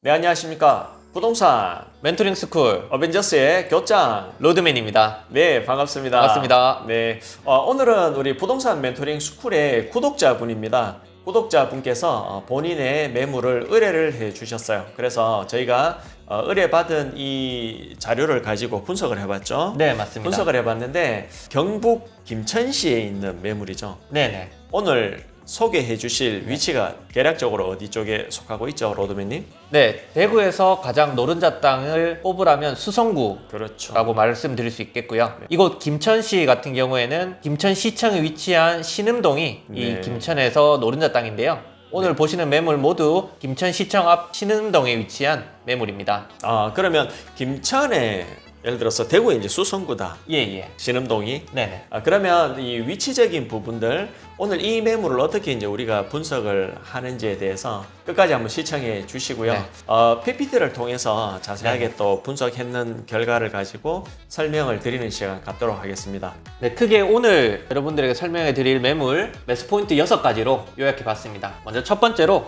네, 안녕하십니까. 부동산 멘토링 스쿨 어벤져스의 교장 로드맨입니다. 네, 반갑습니다. 반갑습니다. 네, 오늘은 우리 부동산 멘토링 스쿨의 구독자분입니다. 구독자분께서 본인의 매물을 의뢰를 해 주셨어요. 그래서 저희가 의뢰받은 이 자료를 가지고 분석을 해봤죠. 네, 맞습니다. 분석을 해봤는데 경북 김천시에 있는 매물이죠. 네네. 오늘 소개해 주실 위치가 대략적으로 어디 쪽에 속하고 있죠, 로드맨님? 네, 대구에서 가장 노른자 땅을 뽑으라면 수성구라고 그렇죠. 말씀드릴 수 있겠고요. 이곳 김천시 같은 경우에는 김천시청에 위치한 신음동이 네. 이 김천에서 노른자 땅인데요. 오늘 보시는 매물 모두 김천시청 앞 신음동에 위치한 매물입니다. 그러면 김천에 예를 들어서 대구에 이제 수성구다. 예예. 신음동이. 네네. 그러면 이 위치적인 부분들 오늘 이 매물을 어떻게 이제 우리가 분석을 하는지에 대해서 끝까지 한번 시청해 주시고요. 네. PPT를 통해서 자세하게 네. 또 분석했는 결과를 가지고 설명을 드리는 시간 갖도록 하겠습니다. 네, 크게 오늘 여러분들에게 설명해 드릴 매물 매수 포인트 6가지로 요약해 봤습니다. 먼저 첫 번째로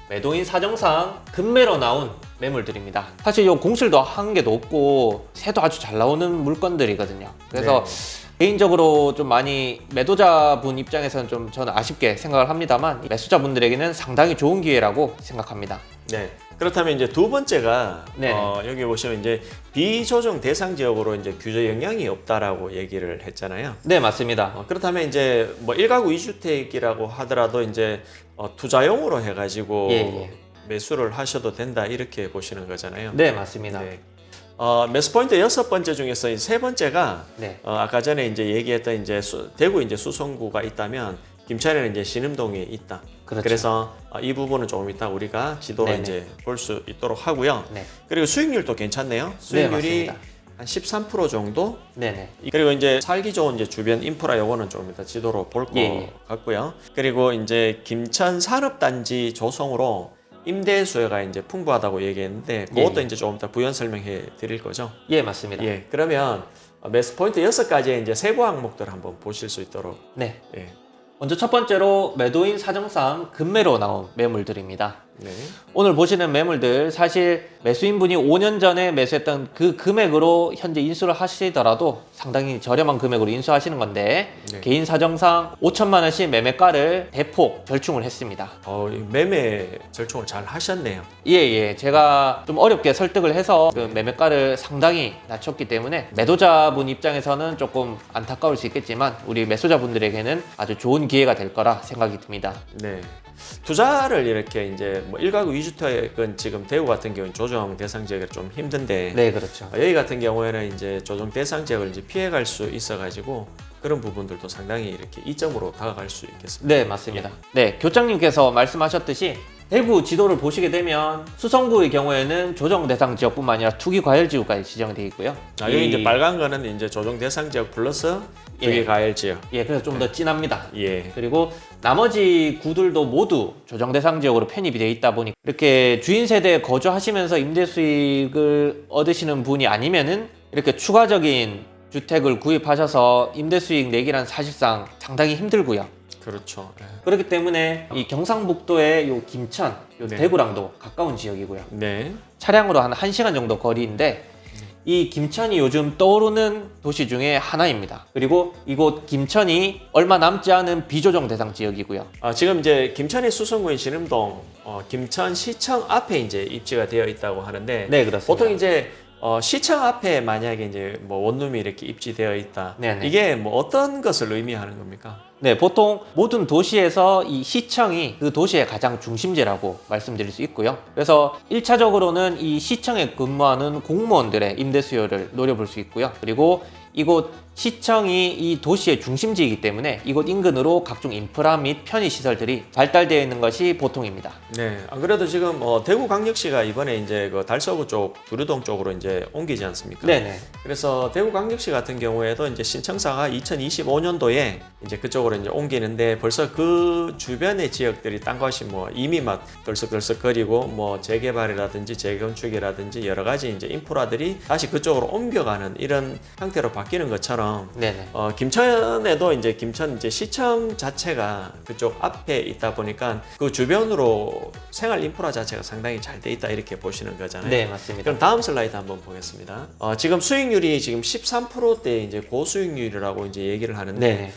매도인 사정상 급매로 나온 매물들입니다. 사실 이 공실도 한 개도 없고 새도 아주 잘 나오는 물건들이거든요. 그래서 개인적으로 좀 많이 매도자분 입장에서는 좀 저는 아쉽게 생각을 합니다만 매수자분들에게는 상당히 좋은 기회라고 생각합니다. 네. 그렇다면 이제 두 번째가 네. 여기 보시면 이제 비조정 대상 지역으로 이제 규제 영향이 없다라고 얘기를 했잖아요. 네, 맞습니다. 그렇다면 이제 뭐 1가구 2주택이라고 하더라도 이제 투자용으로 해가지고 예. 매수를 하셔도 된다 이렇게 보시는 거잖아요. 네, 맞습니다. 네. 매수 포인트 6번째 중에서 이 세 번째가 네. 아까 전에 이제 얘기했던 이제 대구 이제 수성구가 있다면 김천에는 이제 신음동에 있다. 그렇죠. 그래서 이 부분은 조금 이따 우리가 지도로 네네. 이제 볼 수 있도록 하고요. 네. 그리고 수익률도 괜찮네요. 수익률이 맞습니다. 한 13% 정도. 네네. 그리고 이제 살기 좋은 이제 주변 인프라 요거는 좀 이따 지도로 볼 것 예. 같고요. 그리고 이제 김천 산업단지 조성으로 임대 수요가 이제 풍부하다고 얘기했는데 그것도 예. 이제 조금 더 부연 설명해 드릴 거죠. 예, 맞습니다. 예. 그러면 매수 포인트 6가지의 이제 세부 항목들 한번 보실 수 있도록. 네. 예. 먼저 첫 번째로 매도인 사정상 급매로 나온 매물들입니다. 네. 오늘 보시는 매물들 사실 매수인분이 5년 전에 매수했던 그 금액으로 현재 인수를 하시더라도 상당히 저렴한 금액으로 인수하시는 건데 네. 개인 사정상 5천만 원씩 매매가를 대폭 절충을 했습니다. 이 매매 절충을 잘 하셨네요. 예. 제가 좀 어렵게 설득을 해서 그 매매가를 상당히 낮췄기 때문에 매도자분 입장에서는 조금 안타까울 수 있겠지만 우리 매수자분들에게는 아주 좋은 기회가 될 거라 생각이 듭니다. 네. 투자를 이렇게 이제 뭐 1가구 2주택은 지금 대구 같은 경우는 조정 대상 지역이 좀 힘든데 네, 그렇죠. 여기 같은 경우에는 이제 조정 대상 지역을 이제 피해갈 수 있어가지고 그런 부분들도 상당히 이렇게 이점으로 다가갈 수 있겠습니다. 네, 맞습니다. 네, 교장님께서 말씀하셨듯이 대구 지도를 보시게 되면 수성구의 경우에는 조정 대상 지역뿐만 아니라 투기 과열 지구까지 지정되어 있고요. 여기 이제 빨간 거는 이제 조정 대상 지역 플러스 투기 과열 지역. 예, 그래서 좀 더 진합니다. 예. 그리고 나머지 구들도 모두 조정 대상 지역으로 편입이 되어 있다 보니 이렇게 주인 세대에 거주하시면서 임대 수익을 얻으시는 분이 아니면은 이렇게 추가적인 주택을 구입하셔서 임대 수익 내기란 사실상 상당히 힘들고요. 그렇죠. 그렇기 때문에 이 경상북도의 요 김천, 요 네. 대구랑도 가까운 지역이고요. 네. 차량으로 한 1시간 정도 거리인데 이 김천이 요즘 떠오르는 도시 중에 하나입니다. 그리고 이곳 김천이 얼마 남지 않은 비조정 대상 지역이고요. 지금 이제 김천의 수성구인 신음동 김천시청 앞에 이제 입지가 되어 있다고 하는데 네, 그렇습니다. 보통 이제 시청 앞에 만약에 이제 뭐 원룸이 이렇게 입지되어 있다. 네네. 이게 뭐 어떤 것을 의미하는 겁니까? 네, 보통 모든 도시에서 이 시청이 그 도시의 가장 중심지라고 말씀드릴 수 있고요. 그래서 1차적으로는 이 시청에 근무하는 공무원들의 임대 수요를 노려볼 수 있고요. 그리고 이곳 시청이 이 도시의 중심지이기 때문에 이곳 인근으로 각종 인프라 및 편의시설들이 발달되어 있는 것이 보통입니다. 네, 안 그래도 지금 대구광역시가 이번에 이제 그 달서구 쪽, 두류동 쪽으로 이제 옮기지 않습니까? 네네. 그래서 대구광역시 같은 경우에도 이제 신청사가 2025년도에 이제 그쪽으로 이제 옮기는데 벌써 그 주변의 지역들이 딴 것이 뭐 이미 막 들썩들썩거리고 뭐 재개발이라든지 재건축이라든지 여러 가지 이제 인프라들이 다시 그쪽으로 옮겨가는 이런 형태로 바뀌는 것처럼 것처럼 네네. 김천에도 이제 김천 이제 시청 자체가 그쪽 앞에 있다 보니까 그 주변으로 생활 인프라 자체가 상당히 잘 돼 있다 이렇게 보시는 거잖아요. 네, 맞습니다. 그럼 다음 슬라이드 한번 보겠습니다. 지금 수익률이 지금 13%대 이제 고수익률이라고 이제 얘기를 하는데 네네.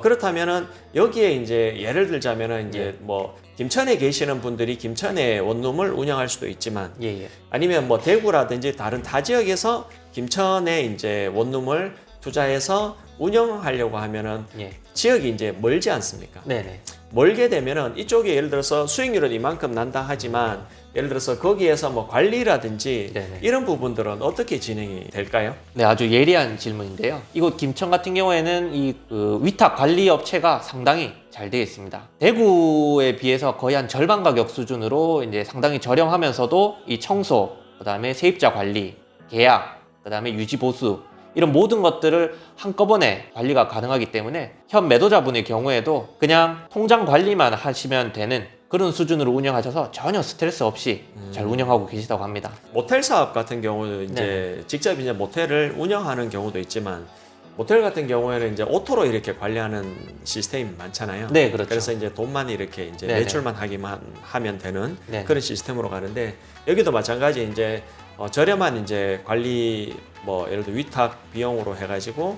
그렇다면은 여기에 이제 예를 들자면은 이제 뭐 김천에 계시는 분들이 김천에 원룸을 운영할 수도 있지만 예. 아니면 뭐 대구라든지 다른 타 지역에서 김천에 이제 원룸을 투자해서 운영하려고 하면은 예. 지역이 이제 멀지 않습니까? 네네. 멀게 되면은 이쪽에 예를 들어서 수익률은 이만큼 난다 하지만 예를 들어서 거기에서 뭐 관리라든지 네네. 이런 부분들은 어떻게 진행이 될까요? 네, 아주 예리한 질문인데요. 이곳 김천 같은 경우에는 이 위탁 관리 업체가 상당히 잘 되어 있습니다. 대구에 비해서 거의 한 절반 가격 수준으로 이제 상당히 저렴하면서도 이 청소, 그다음에 세입자 관리, 계약, 그다음에 유지 보수 이런 모든 것들을 한꺼번에 관리가 가능하기 때문에 현 매도자분의 경우에도 그냥 통장 관리만 하시면 되는 그런 수준으로 운영하셔서 전혀 스트레스 없이 잘 운영하고 계시다고 합니다. 모텔 사업 같은 경우는 이제 직접 이제 모텔을 운영하는 경우도 있지만 모텔 같은 경우에는 이제 오토로 이렇게 관리하는 시스템이 많잖아요. 네, 그렇죠. 그래서 이제 돈만 이렇게 이제 네네. 매출만 하기만 하면 되는 네. 그런 시스템으로 가는데 여기도 마찬가지 이제 저렴한 이제 관리 뭐 예를 들어 위탁 비용으로 해가지고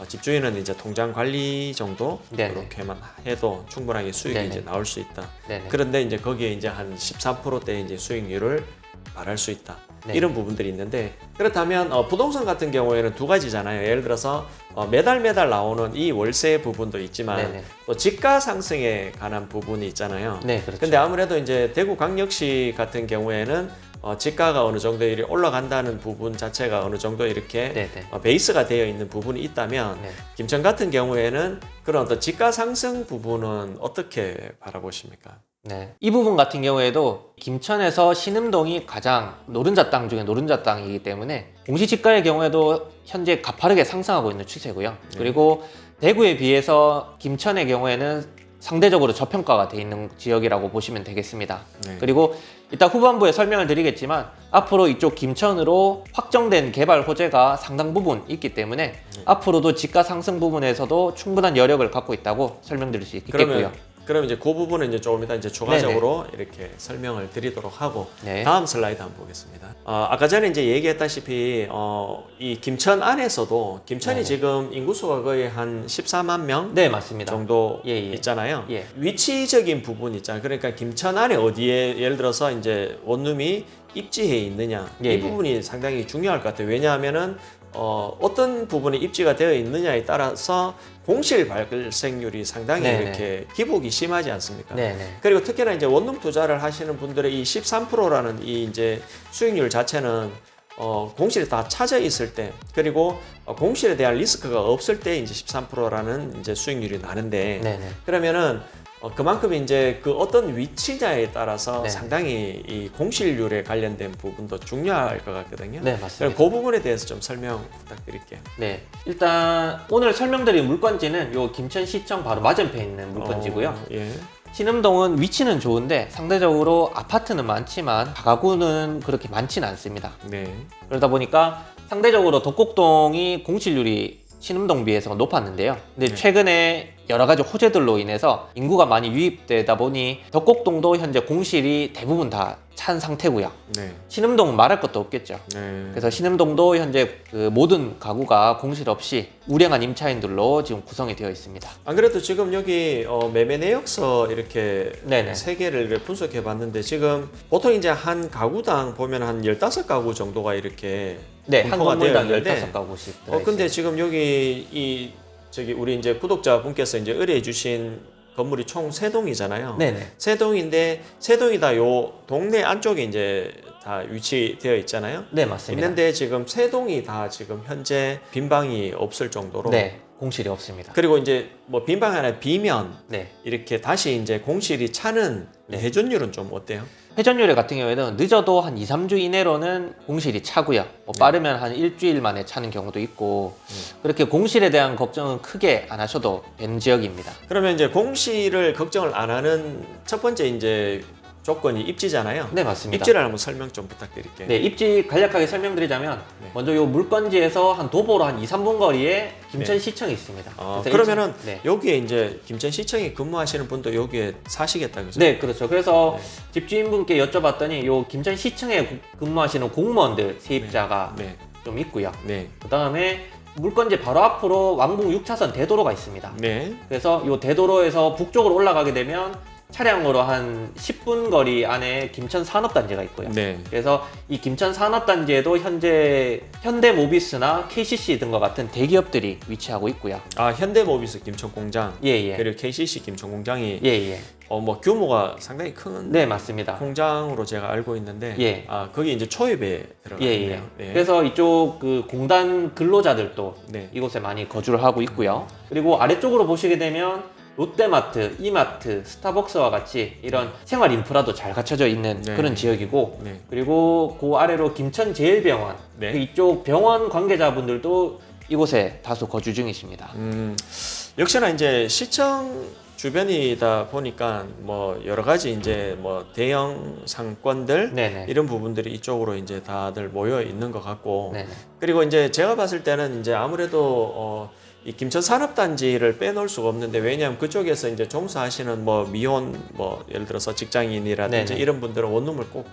집주인은 이제 통장 관리 정도 네네. 그렇게만 해도 충분하게 수익이 네네. 이제 나올 수 있다. 네네. 그런데 이제 거기에 이제 한 13%대 이제 수익률을 말할 수 있다. 네. 이런 부분들이 있는데 그렇다면 부동산 같은 경우에는 두 가지잖아요. 예를 들어서 매달 나오는 이 월세 부분도 있지만 네네. 또 지가 상승에 관한 부분이 있잖아요. 네, 그렇죠. 근데 아무래도 이제 대구광역시 같은 경우에는 지가가 어느 정도 이렇게 올라간다는 부분 자체가 어느 정도 이렇게 네네. 베이스가 되어 있는 부분이 있다면 네. 김천 같은 경우에는 그런 어떤 지가 상승 부분은 어떻게 바라보십니까? 네. 이 부분 같은 경우에도 김천에서 신음동이 가장 노른자 땅 중에 노른자 땅이기 때문에 공시지가의 경우에도 현재 가파르게 상승하고 있는 추세고요. 그리고 대구에 비해서 김천의 경우에는 상대적으로 저평가가 돼 있는 지역이라고 보시면 되겠습니다. 네. 그리고 이따 후반부에 설명을 드리겠지만 앞으로 이쪽 김천으로 확정된 개발 호재가 상당 부분 있기 때문에 앞으로도 지가 상승 부분에서도 충분한 여력을 갖고 있다고 설명드릴 수 있겠고요. 그럼 이제 그 부분은 이제 조금 이따 이제 추가적으로 이렇게 설명을 드리도록 하고 네. 다음 슬라이드 한번 보겠습니다. 아까 전에 이제 얘기했다시피 이 김천 안에서도 김천이 네. 지금 인구수가 거의 한 14만 명 네, 맞습니다. 정도 예. 있잖아요. 예. 위치적인 부분 있잖아요. 그러니까 김천 안에 어디에 예를 들어서 이제 원룸이 입지해 있느냐 예. 이 부분이 상당히 중요할 것 같아요. 왜냐하면은 어떤 부분에 입지가 되어 있느냐에 따라서 공실 발생률이 상당히 네네. 이렇게 기복이 심하지 않습니까? 네네. 그리고 특히나 이제 원룸 투자를 하시는 분들의 이 13%라는 이 이제 수익률 자체는 공실이 다 차져 있을 때 그리고 공실에 대한 리스크가 없을 때 이제 13%라는 이제 수익률이 나는데 네네. 그러면은 그만큼 이제 그 어떤 위치냐에 따라서 네. 상당히 이 공실률에 관련된 부분도 중요할 것 같거든요. 네, 맞습니다. 그 부분에 대해서 좀 설명 부탁드릴게요. 네, 일단 오늘 설명드린 물건지는 요 김천시청 바로 맞은편에 있는 물건지고요. 예. 신음동은 위치는 좋은데 상대적으로 아파트는 많지만 다가구는 그렇게 많지는 않습니다. 네. 그러다 보니까 상대적으로 덕곡동이 공실률이 신음동 비해서 높았는데요. 근데 네. 최근에 여러 가지 호재들로 인해서 인구가 많이 유입되다 보니 덕곡동도 현재 공실이 대부분 다 찬 상태고요. 네. 신음동은 말할 것도 없겠죠. 네. 그래서 신음동도 현재 그 모든 가구가 공실 없이 우량한 임차인들로 지금 구성이 되어 있습니다. 안 그래도 지금 여기 매매 내역서 이렇게 네네. 세 개를 분석해 봤는데 지금 보통 이제 한 가구당 보면 한 15가구 정도가 이렇게 네, 한 분포가 건물당 되어 있는데 15가구씩. 근데 지금 여기 우리 이제 구독자분께서 이제 의뢰해 주신 건물이 총 3동이잖아요. 네네. 3동인데 3동이 다 요 동네 안쪽에 이제 다 위치되어 있잖아요. 네, 맞습니다. 있는데 지금 3동이 다 지금 현재 빈 방이 없을 정도로 네, 공실이 없습니다. 그리고 이제 뭐 빈 방이 하나 비면 네. 이렇게 다시 이제 공실이 차는 네. 회전율은 좀 어때요? 회전율 같은 경우에는 늦어도 한 2, 3주 이내로는 공실이 차고요. 뭐 빠르면 한 일주일 만에 차는 경우도 있고 그렇게 공실에 대한 걱정은 크게 안 하셔도 되는 지역입니다. 그러면 이제 공실을 걱정을 안 하는 첫 번째 이제 조건이 입지잖아요. 네, 맞습니다. 입지를 한번 설명 좀 부탁드릴게요. 네, 입지 간략하게 설명드리자면 네. 먼저 요 물건지에서 한 도보로 한 2, 3분 거리에 네. 김천시청이 있습니다. 그래서 그러면은 네. 여기에 이제 김천시청에 근무하시는 분도 여기에 사시겠다 그죠? 네, 그렇죠. 그래서 네. 집주인분께 여쭤봤더니 요 김천시청에 근무하시는 공무원들 세입자가 네. 좀 있고요. 네. 그 다음에 물건지 바로 앞으로 왕복 6차선 대도로가 있습니다. 네. 그래서 이 대도로에서 북쪽으로 올라가게 되면 차량으로 한 10분 거리 안에 김천 산업단지가 있고요. 네. 그래서 이 김천 산업단지에도 현재 현대모비스나 KCC 등과 같은 대기업들이 위치하고 있고요. 아, 현대모비스 김천공장 예예. 그리고 KCC 김천공장이 예예. 뭐 규모가 상당히 큰 네, 맞습니다. 공장으로 제가 알고 있는데 예. 거기 이제 초입에 들어가네요. 예예. 네. 그래서 이쪽 그 공단 근로자들도 네. 이곳에 많이 거주를 하고 있고요. 그리고 아래쪽으로 보시게 되면 롯데마트, 이마트, 스타벅스와 같이 이런 생활 인프라도 잘 갖춰져 있는 네. 그런 지역이고, 네. 그리고 그 아래로 김천제일병원, 네. 그 이쪽 병원 관계자분들도 이곳에 다수 거주 중이십니다. 역시나 이제 시청 주변이다 보니까 뭐 여러 가지 이제 뭐 대형 상권들 네네. 이런 부분들이 이쪽으로 이제 다들 모여 있는 것 같고 네네. 그리고 이제 제가 봤을 때는 이제 아무래도 이 김천 산업단지를 빼놓을 수가 없는데 왜냐하면 그쪽에서 이제 종사하시는 뭐 미혼 뭐 예를 들어서 직장인이라든지 네네. 이런 분들은 원룸을 꼭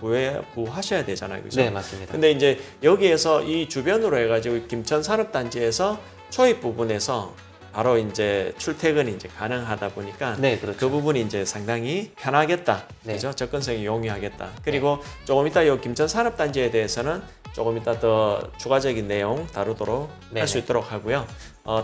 구하셔야 되잖아요, 그죠? 네, 맞습니다. 근데 이제 여기에서 이 주변으로 해가지고 김천 산업단지에서 초입 부분에서 바로 이제 출퇴근이 이제 가능하다 보니까 네, 그렇죠. 그 부분이 이제 상당히 편하겠다, 네. 그죠? 접근성이 용이하겠다. 그리고 조금 이따 이 김천 산업단지에 대해서는 조금 이따 더 추가적인 내용 다루도록 할 수 네네. 있도록 하고요.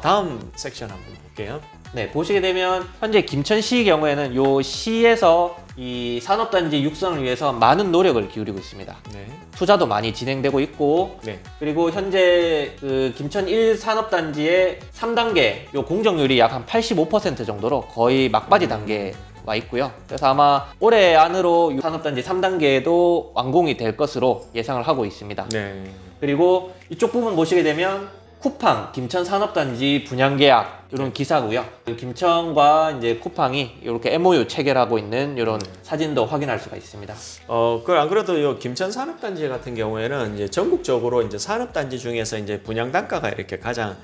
다음 섹션 한번 볼게요. 네, 보시게 되면 현재 김천시 경우에는 요 시에서 이 산업단지 육성을 위해서 많은 노력을 기울이고 있습니다. 네, 투자도 많이 진행되고 있고, 네, 그리고 현재 그 김천 1 산업단지의 3단계 요 공정률이 약 한 85% 정도로 거의 막바지 단계에 와 있고요. 그래서 아마 올해 안으로 이 산업단지 3단계도 완공이 될 것으로 예상을 하고 있습니다. 네, 그리고 이쪽 부분 보시게 되면 쿠팡 김천 산업단지 분양 계약 이런 기사고요. 그 김천과 이제 쿠팡이 이렇게 MOU 체결하고 있는 이런 사진도 확인할 수가 있습니다. 안 그래도 이 김천 산업단지 같은 경우에는 이제 전국적으로 이제 산업단지 중에서 이제 분양 단가가 이렇게 가장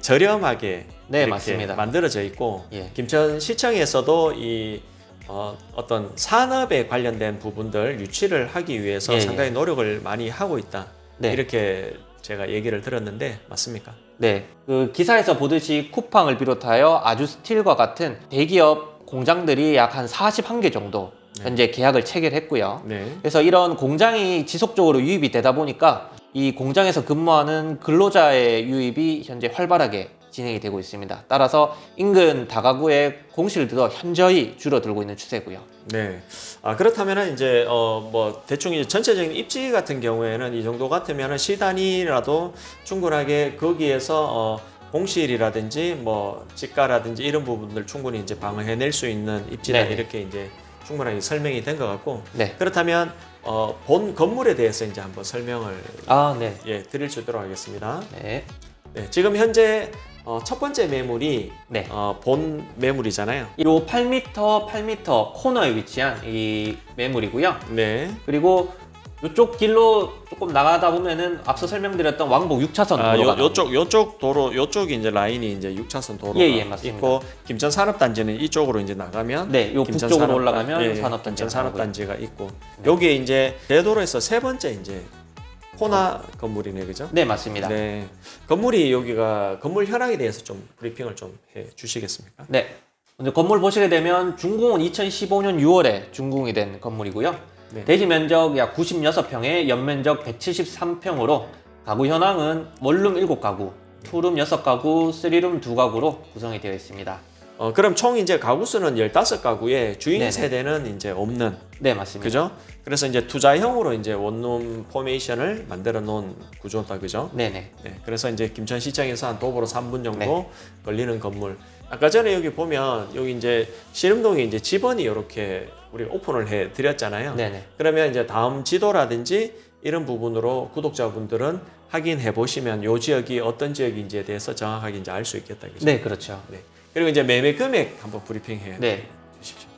저렴하게 네, 이렇게 맞습니다. 만들어져 있고 예. 김천 시청에서도 어떤 산업에 관련된 부분들 유치를 하기 위해서 예, 상당히 노력을 많이 하고 있다. 네. 이렇게 제가 얘기를 들었는데 맞습니까? 네, 그 기사에서 보듯이 쿠팡을 비롯하여 아주스틸과 같은 대기업 공장들이 약 한 41개 정도 현재 계약을 체결했고요. 네. 그래서 이런 공장이 지속적으로 유입이 되다 보니까 이 공장에서 근무하는 근로자의 유입이 현재 활발하게 진행이 되고 있습니다. 따라서 인근 다가구의 공실도 현저히 줄어들고 있는 추세고요. 네. 그렇다면은 이제 뭐 대충 이제 전체적인 입지 같은 경우에는 이 정도 같으면은 시 단위라도 충분하게 거기에서 공실이라든지 뭐 지가라든지 이런 부분들 충분히 이제 방어해낼 수 있는 입지다 네네. 이렇게 이제 충분하게 설명이 된 것 같고 네. 그렇다면 본 건물에 대해서 이제 한번 설명을 네. 드릴 수 있도록 하겠습니다. 네. 네. 지금 현재 첫 번째 매물이 네. 본 매물이잖아요. 요 8m 코너에 위치한 이 매물이고요. 네. 그리고 이쪽 길로 조금 나가다 보면은 앞서 설명드렸던 왕복 6차선 도로가 나옵니다. 요쪽 도로 요쪽이 이제 라인이 이제 6차선 도로가 예, 맞습니다. 있고 김천 산업단지는 이쪽으로 이제 나가면 네, 요 김천 북쪽으로 산업- 올라가면 예, 산업단지가 김천 산업단지가 있고 네. 여기에 이제 대도로에서 세 번째 이제 코나 건물이네, 그죠? 네, 맞습니다. 네, 건물이 여기가 건물 현황에 대해서 좀 브리핑을 좀 해 주시겠습니까? 네. 먼저 건물 보시게 되면 준공은 2015년 6월에 준공이 된 건물이고요. 네. 대지 면적 약 96평에 연면적 173평으로 가구 현황은 원룸 7가구, 투룸 6가구, 3룸 2가구로 구성이 되어 있습니다. 그럼 총 이제 가구 수는 15가구에 주인 네네. 세대는 이제 없는, 네, 맞습니다. 그죠? 그래서 이제 투자형으로 이제 원룸 포메이션을 만들어 놓은 구조다, 그죠? 네네. 네, 그래서 이제 김천시청에서 한 도보로 3분 정도 네. 걸리는 건물. 아까 전에 여기 보면 여기 이제 시름동에 이제 집원이 이렇게 우리 오픈을 해 드렸잖아요. 네네. 그러면 이제 다음 지도라든지 이런 부분으로 구독자분들은 확인해 보시면 요 지역이 어떤 지역인지에 대해서 정확하게 이제 알 수 있겠다, 그죠? 네, 그렇죠. 네. 그리고 이제 매매 금액 한번 브리핑해 네. 주십시오.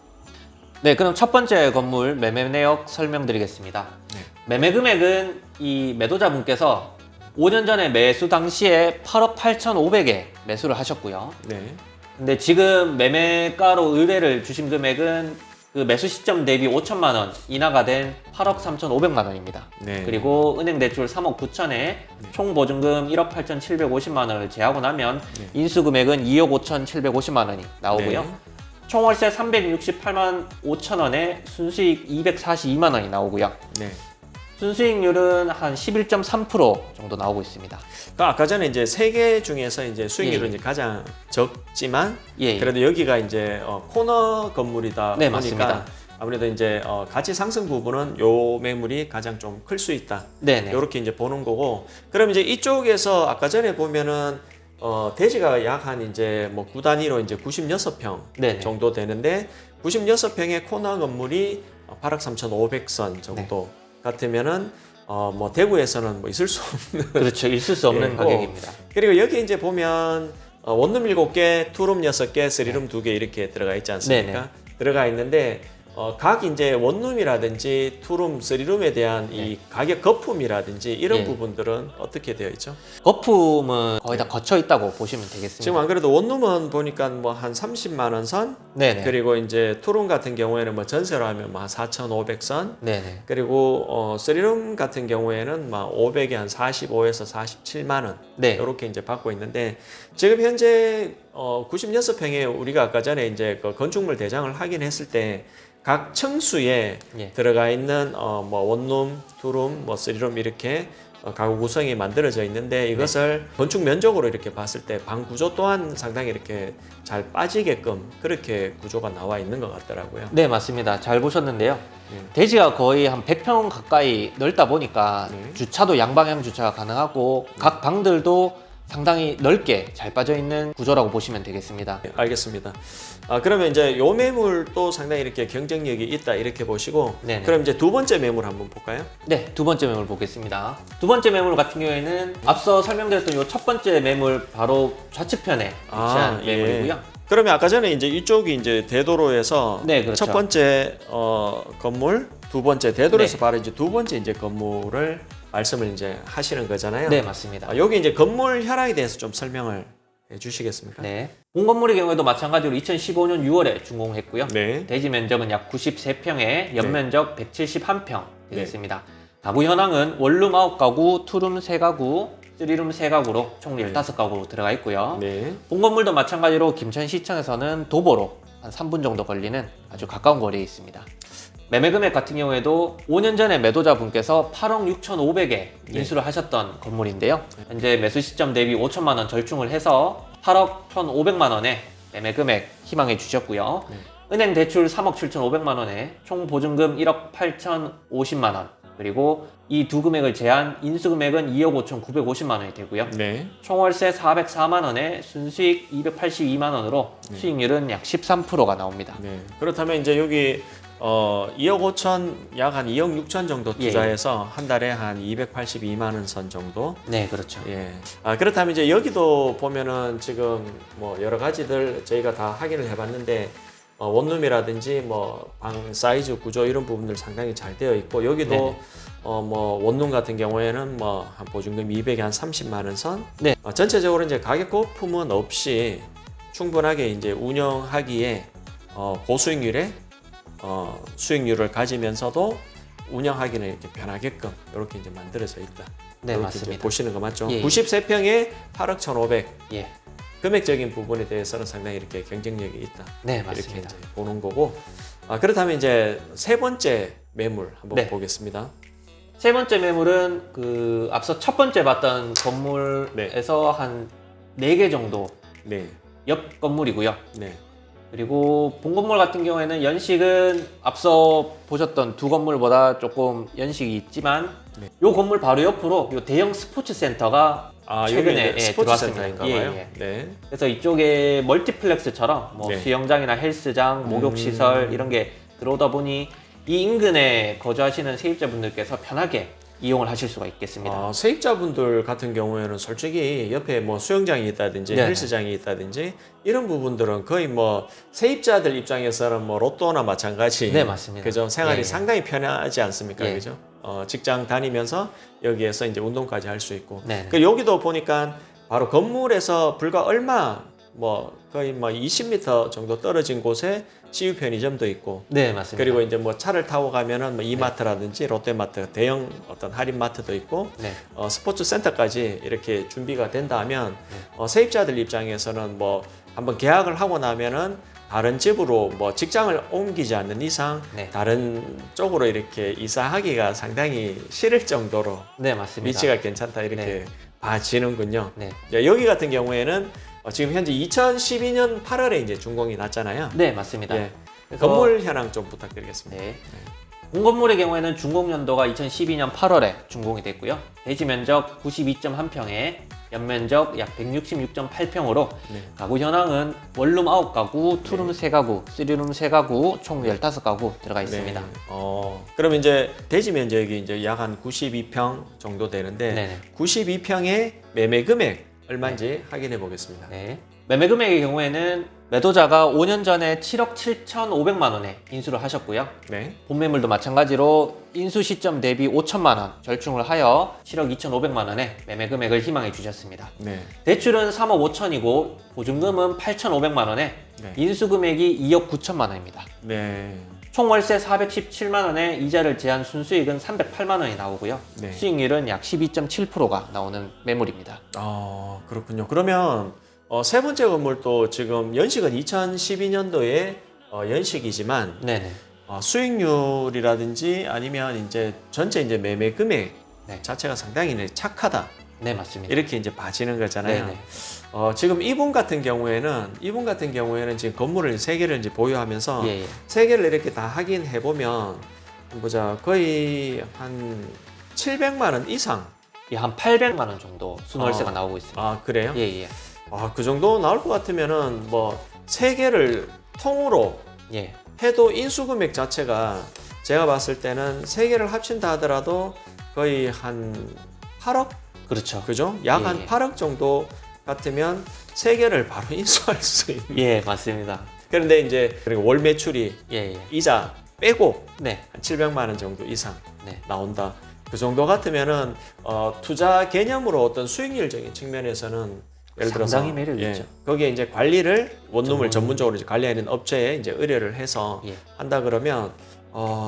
네, 그럼 첫 번째 건물 매매 내역 설명드리겠습니다. 네. 매매 금액은 이 매도자분께서 5년 전에 매수 당시에 8억 8,500에 매수를 하셨고요. 네. 근데 지금 매매가로 의뢰를 주신 금액은 그 매수 시점 대비 5천만 원 인하가 된 8억 3,500만 원입니다. 네. 그리고 은행 대출 3억 9천에 총 보증금 1억 8,750만 원을 제하고 나면 네. 인수 금액은 2억 5,750만 원이 나오고요. 네. 총 월세 368만 5천 원에 순수익 242만 원이 나오고요. 네. 순수익률은 한 11.3% 정도 나오고 있습니다. 그러니까 아까 전에 이제 세 개 중에서 이제 수익률은 예. 이제 가장 적지만 예. 그래도 여기가 이제 코너 건물이다 네, 보니까 맞습니다. 아무래도 이제 가치 상승 부분은 요 매물이 가장 좀 클 수 있다. 네네. 이렇게 이제 보는 거고, 그럼 이제 이쪽에서 아까 전에 보면은 대지가 약 한 이제 뭐 9단위로 이제 96평 네네. 정도 되는데 96평의 코너 건물이 8억 3,500선 정도 같으면은 뭐 대구에서는 뭐 있을 수 없는 그렇죠. 있을 수 없는 예, 가격입니다. 그리고 여기 이제 보면 원룸 7개, 투룸 6개, 쓰리룸 2개 이렇게 들어가 있지 않습니까? 네네. 들어가 있는데 각 이제 원룸이라든지 투룸, 쓰리룸에 대한 네. 이 가격 거품이라든지 이런 예. 부분들은 어떻게 되어 있죠? 거품은 거의 다 거쳐 있다고 보시면 되겠습니다. 지금 안 그래도 원룸은 보니까 뭐 한 30만 원 선, 네네. 그리고 이제 투룸 같은 경우에는 뭐 전세로 하면 뭐 한 4,500선, 네네. 그리고 쓰리룸 같은 경우에는 막 500에 한 45에서 47만 원 네. 이렇게 이제 받고 있는데, 지금 현재 96평에 우리가 아까 전에 이제 그 건축물 대장을 확인했을 때 각 층수에 예. 들어가 있는 뭐 원룸, 투룸, 뭐 쓰리룸 이렇게 가구 구성이 만들어져 있는데, 이것을 건축 면적으로 이렇게 봤을 때 방 구조 또한 상당히 이렇게 잘 빠지게끔 그렇게 구조가 나와 있는 것 같더라고요. 네, 맞습니다. 잘 보셨는데요. 네. 대지가 거의 한 100평 가까이 넓다 보니까 네. 주차도 양방향 주차가 가능하고 각 방들도 상당히 넓게 잘 빠져 있는 구조라고 보시면 되겠습니다. 네, 알겠습니다. 그러면 이제 요 매물도 상당히 이렇게 경쟁력이 있다 이렇게 보시고, 네네. 그럼 이제 두 번째 매물 한번 볼까요? 네, 두 번째 매물 보겠습니다. 두 번째 매물 같은 경우에는 앞서 설명드렸던 요 첫 번째 매물 바로 좌측편에 위치한 예. 매물이고요. 그러면 아까 전에 이제 이쪽이 이제 대도로에서 네, 그렇죠. 첫 번째 건물, 두 번째 대도로에서 네. 바로 이제 두 번째 이제 건물을 말씀을 이제 하시는 거잖아요. 네, 맞습니다. 여기 이제 건물 현황에 대해서 좀 설명을 해주시겠습니까? 네. 본 건물의 경우에도 마찬가지로 2015년 6월에 준공했고요. 네. 대지 면적은 약 93평에 연면적 171평 되겠습니다. 가구 현황은 원룸 9가구, 투룸 3가구, 쓰리룸 3가구로 총 15가구로 들어가 있고요. 네. 본 건물도 마찬가지로 김천시청에서는 도보로 한 3분 정도 걸리는 아주 가까운 거리에 있습니다. 매매 금액 같은 경우에도 5년 전에 매도자분께서 8억 6,500에 인수를 하셨던 건물인데요. 현재 매수 시점 대비 5천만 원 절충을 해서 8억 1,500만 원에 매매 금액 희망해 주셨고요. 은행 대출 3억 7,500만 원에 총 보증금 1억 8,050만 원, 그리고 이 두 금액을 제한 인수 금액은 2억 5,950만 원이 되고요. 네. 총 월세 404만 원에 순수익 282만 원으로 수익률은 약 13%가 나옵니다. 네. 그렇다면 이제 여기 2억 5천, 약 한 2억 6천 정도 투자해서 한 달에 한 282만 원 선 정도. 네, 그렇죠. 예. 그렇다면 이제 여기도 보면은 지금 뭐 여러 가지들 저희가 다 확인을 해봤는데, 원룸이라든지 뭐 방 사이즈 구조 이런 부분들 상당히 잘 되어 있고, 여기도 네네. 뭐 원룸 같은 경우에는 뭐 한 보증금 200에 한 30만 원 선. 네. 전체적으로 이제 가격 거품은 없이 충분하게 이제 운영하기에 고수익률에 수익률을 가지면서도 운영하기는 이렇게 변하게끔 이렇게 이제 만들어져 있다. 네, 이렇게 맞습니다. 이제 보시는 거 맞죠? 예, 예. 93평에 8억 1,500. 예. 금액적인 부분에 대해서는 상당히 이렇게 경쟁력이 있다. 네, 이렇게 맞습니다. 이제 보는 거고. 그렇다면 이제 세 번째 매물 한번 네. 보겠습니다. 세 번째 매물은 그 앞서 첫 번째 봤던 건물에서 한 4개 정도 네. 옆 건물이고요. 네. 그리고 본 건물 같은 경우에는 연식은 앞서 보셨던 두 건물보다 조금 연식이 있지만 네. 요 건물 바로 옆으로 요 대형 스포츠 센터가 최근에 여기 스포츠 들어왔습니다. 센터인가 예, 봐요. 예. 네. 그래서 이쪽에 멀티플렉스처럼 뭐 네. 수영장이나 헬스장, 목욕시설 이런 게 들어오다 보니 이 인근에 거주하시는 세입자분들께서 편하게 이용을 하실 수가 있겠습니다. 세입자분들 같은 경우에는 솔직히 옆에 뭐 수영장이 있다든지 네. 헬스장이 있다든지 이런 부분들은 거의 뭐 세입자들 입장에서는 뭐 로또나 마찬가지. 네, 맞습니다. 그죠? 생활이 예, 예. 상당히 편하지 않습니까? 예. 그죠? 직장 다니면서 여기에서 이제 운동까지 할 수 있고. 네. 그 여기도 보니까 바로 건물에서 불과 얼마 뭐 거의 뭐 20m 정도 떨어진 곳에 CU 편의점도 있고. 네, 맞습니다. 그리고 이제 뭐 차를 타고 가면은 뭐 이마트라든지 롯데마트 대형 어떤 할인마트도 있고 네. 스포츠 센터까지 이렇게 준비가 된다면 세입자들 입장에서는 뭐 한번 계약을 하고 나면은 다른 집으로 뭐 직장을 옮기지 않는 이상 네. 다른 쪽으로 이렇게 이사하기가 상당히 싫을 정도로 네, 맞습니다. 위치가 괜찮다 이렇게 네. 봐지는군요. 네. 여기 같은 경우에는 지금 현재 2012년 8월에 이제 준공이 났잖아요. 네, 맞습니다. 예. 그래서- 건물 현황 좀 부탁드리겠습니다. 네. 공건물의 경우에는 준공 연도가 2012년 8월에 준공이 됐고요. 대지 면적 92.1평에 연면적 약 166.8평으로 네. 가구 현황은 원룸 9가구, 투룸 3가구, 3룸 3가구, 총 15가구 들어가 있습니다. 네. 그럼 이제 대지 면적이 이제 약 한 92평 정도 되는데 네네. 92평의 매매 금액 얼마인지 확인해 보겠습니다. 네. 매매 금액의 경우에는 매도자가 5년 전에 7억 7,500만 원에 인수를 하셨고요. 네. 본매물도 마찬가지로 인수 시점 대비 5천만 원 절충을 하여 7억 2,500만 원에 매매 금액을 희망해 주셨습니다. 네. 대출은 3억 5천이고 보증금은 8,500만 원에 네. 인수 금액이 2억 9천만 원입니다. 네. 총 월세 417만 원에 이자를 제한 순수익은 308만 원이 나오고요. 네. 수익률은 약 12.7%가 나오는 매물입니다. 그렇군요. 그러면 세 번째 건물도 지금 연식은 2012년도에 연식이지만 네네. 수익률이라든지 아니면 이제 전체 이제 매매 금액 네. 자체가 상당히 착하다. 네, 맞습니다. 이렇게 이제 봐지는 거잖아요. 네네. 지금 이분 같은 경우에는 지금 건물을 세 개를 이제 보유하면서 예, 예. 세 개를 이렇게 다 확인해 보면 보자 거의 한 700만 원 이상. 예, 한 800만 원 정도 순월세가 나오고 있습니다. 그래요? 예, 예. 그 정도 나올 것 같으면은 뭐 세 개를 통으로 예. 해도 인수 금액 자체가 제가 봤을 때는 세 개를 합친다 하더라도 거의 한 8억 그렇죠. 그죠? 약 한 예. 8억 정도 같으면 세 개를 바로 인수할 수 있는. 예, 맞습니다. 그런데 이제 그리고 월 매출이 예, 예. 이자 빼고 네. 한 700만 원 정도 이상 네. 나온다. 그 정도 같으면은 투자 개념으로 어떤 수익률적인 측면에서는 예를 들어서 상당히 매력이 있죠. 거기에 이제 관리를 원룸을 전문적으로 이제 관리하는 업체에 이제 의뢰를 해서 예. 한다 그러면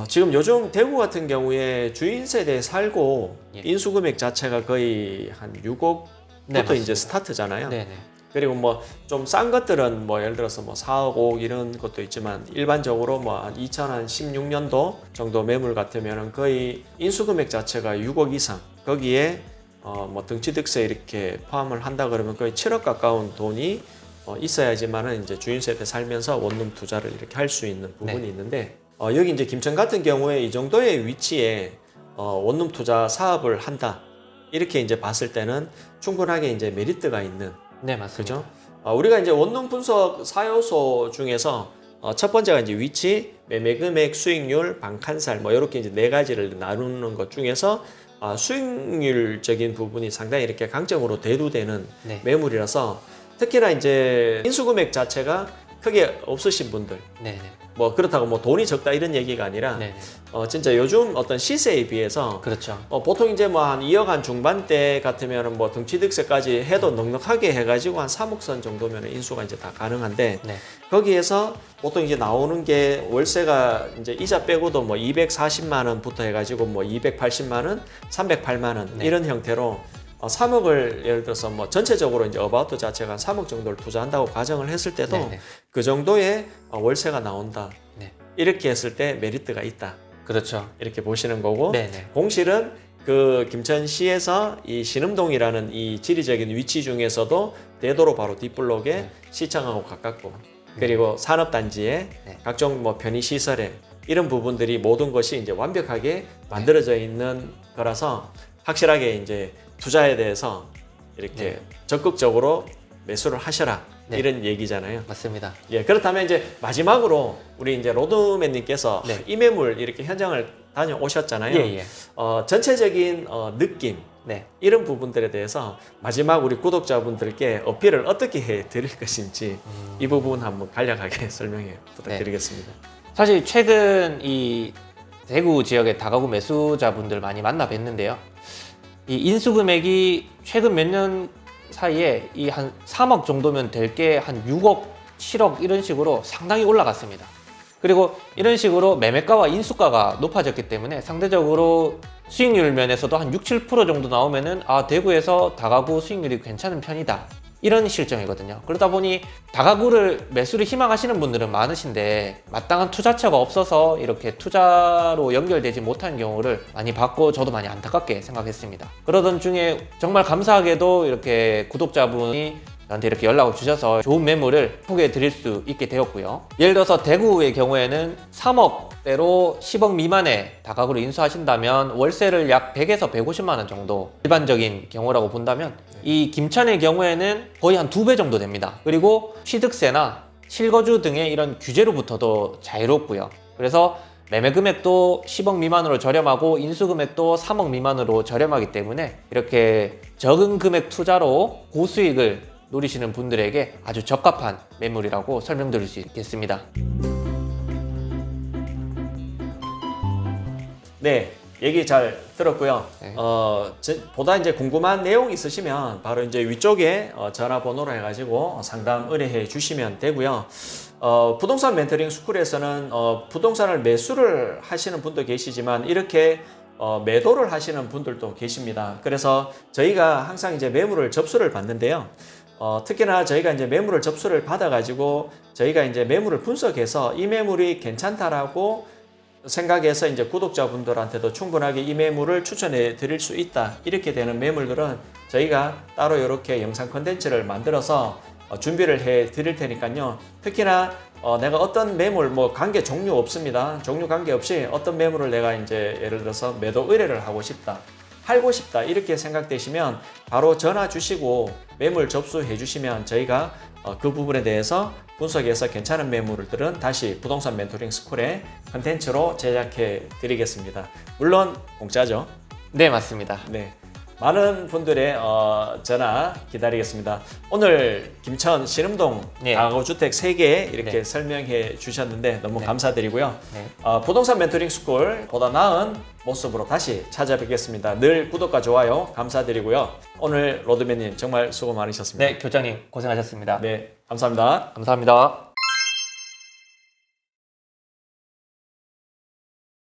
지금 요즘 대구 같은 경우에 주인 세대에 살고 예. 인수 금액 자체가 거의 한 6억부터 네, 이제 맞습니다. 스타트잖아요. 네네. 그리고 뭐 좀 싼 것들은 뭐 예를 들어서 뭐 4억, 5억 이런 것도 있지만 일반적으로 뭐 한 2016년도 정도 매물 같으면은 거의 인수 금액 자체가 6억 이상. 거기에 뭐 등치득세 이렇게 포함을 한다 그러면 거의 7억 가까운 돈이 있어야지만은 이제 주인 세대 살면서 원룸 투자를 이렇게 할 수 있는 부분이 네. 있는데 여기 이제 김천 같은 경우에 이 정도의 위치에 원룸 투자 사업을 한다. 이렇게 이제 봤을 때는 충분하게 이제 메리트가 있는 네, 맞습니다. 그죠? 우리가 이제 원룸 분석 4요소 중에서 첫 번째가 이제 위치, 매매 금액, 수익률, 방칸살 뭐 이렇게 이제 네 가지를 나누는 것 중에서 수익률적인 부분이 상당히 이렇게 강점으로 대두되는 네. 매물이라서 특히나 이제 인수 금액 자체가 크게 없으신 분들 네네. 뭐 그렇다고 뭐 돈이 적다 이런 얘기가 아니라 네네. 진짜 요즘 어떤 시세에 비해서 그렇죠. 보통 이제 뭐 한 2억 한 중반대 같으면은 뭐 등치득세까지 해도 넉넉하게 해가지고 한 3억 선 정도면 인수가 이제 다 가능한데 네. 거기에서 보통 이제 나오는 게 월세가 이제 이자 빼고도 뭐 240만 원부터 해가지고 뭐 280만 원, 308만 원 네. 이런 형태로 3억을 예를 들어서 뭐 전체적으로 이제 어바우트 자체가 한 3억 정도를 투자한다고 가정을 했을 때도 네네. 그 정도의 월세가 나온다. 네. 이렇게 했을 때 메리트가 있다. 그렇죠. 이렇게 보시는 거고 네네. 공실은 그 김천시에서 이 신음동이라는 이 지리적인 위치 중에서도 대도로 바로 뒷블록에 네. 시청하고 가깝고 그리고 산업단지에 네. 각종 뭐 편의시설에 이런 부분들이 모든 것이 이제 완벽하게 만들어져 있는 거라서 확실하게 이제 투자에 대해서 이렇게 네. 적극적으로 매수를 하셔라 네. 이런 얘기잖아요. 맞습니다. 예, 그렇다면 이제 마지막으로 우리 이제 로드맨님께서 네. 이 매물 이렇게 현장을 다녀오셨잖아요. 예. 전체적인 느낌 네. 이런 부분들에 대해서 마지막 우리 구독자분들께 어필을 어떻게 해 드릴 것인지 이 부분 한번 간략하게 설명해 부탁드리겠습니다. 사실 최근 이 대구 지역의 다가구 매수자분들 많이 만나 뵀는데요. 이 인수 금액이 최근 몇 년 사이에 이 한 3억 정도면 될 게 한 6억, 7억 이런 식으로 상당히 올라갔습니다. 그리고 이런 식으로 매매가와 인수가가 높아졌기 때문에 상대적으로 수익률 면에서도 한 6, 7% 정도 나오면은 대구에서 다가구 수익률이 괜찮은 편이다. 이런 실정이거든요. 그러다 보니 다가구를 매수를 희망하시는 분들은 많으신데 마땅한 투자처가 없어서 이렇게 투자로 연결되지 못한 경우를 많이 봤고 저도 많이 안타깝게 생각했습니다. 그러던 중에 정말 감사하게도 이렇게 구독자분이 저한테 이렇게 연락을 주셔서 좋은 매물을 소개해 드릴 수 있게 되었고요. 예를 들어서 대구의 경우에는 3억대로 10억 미만의 다가구를 인수하신다면 월세를 약 100에서 150만 원 정도 일반적인 경우라고 본다면 이 김천의 경우에는 거의 한 2배 정도 됩니다. 그리고 취득세나 실거주 등의 이런 규제로부터도 자유롭고요. 그래서 매매 금액도 10억 미만으로 저렴하고 인수 금액도 3억 미만으로 저렴하기 때문에 이렇게 적은 금액 투자로 고수익을 노리시는 분들에게 아주 적합한 매물이라고 설명드릴 수 있겠습니다. 네, 얘기 잘 들었고요. 네. 보다 이제 궁금한 내용 있으시면 바로 이제 위쪽에 전화번호로 해가지고 상담 의뢰해 주시면 되고요. 부동산 멘토링 스쿨에서는 부동산을 매수를 하시는 분도 계시지만 이렇게 매도를 하시는 분들도 계십니다. 그래서 저희가 항상 이제 매물을 접수를 받는데요. 특히나 저희가 이제 매물을 접수를 받아가지고 저희가 이제 매물을 분석해서 이 매물이 괜찮다라고 생각해서 이제 구독자분들한테도 충분하게 이 매물을 추천해 드릴 수 있다. 이렇게 되는 매물들은 저희가 따로 이렇게 영상 컨텐츠를 만들어서 준비를 해 드릴 테니까요. 특히나 내가 어떤 매물 관계 종류 없습니다. 종류 관계 없이 어떤 매물을 내가 이제 예를 들어서 매도 의뢰를 하고 싶다. 팔고 싶다 이렇게 생각되시면 바로 전화 주시고 매물 접수해 주시면 저희가 그 부분에 대해서 분석해서 괜찮은 매물들은 다시 부동산 멘토링 스쿨의 컨텐츠로 제작해 드리겠습니다. 물론 공짜죠. 네, 맞습니다. 네, 많은 분들의 전화 기다리겠습니다. 오늘 김천 신음동 네. 다가구 주택 3개 이렇게 네. 설명해 주셨는데 너무 네. 감사드리고요. 네. 부동산 멘토링 스쿨 보다 나은 모습으로 다시 찾아뵙겠습니다. 늘 구독과 좋아요 감사드리고요. 오늘 로드맨님 정말 수고 많으셨습니다. 네, 교장님 고생하셨습니다. 네, 감사합니다. 감사합니다.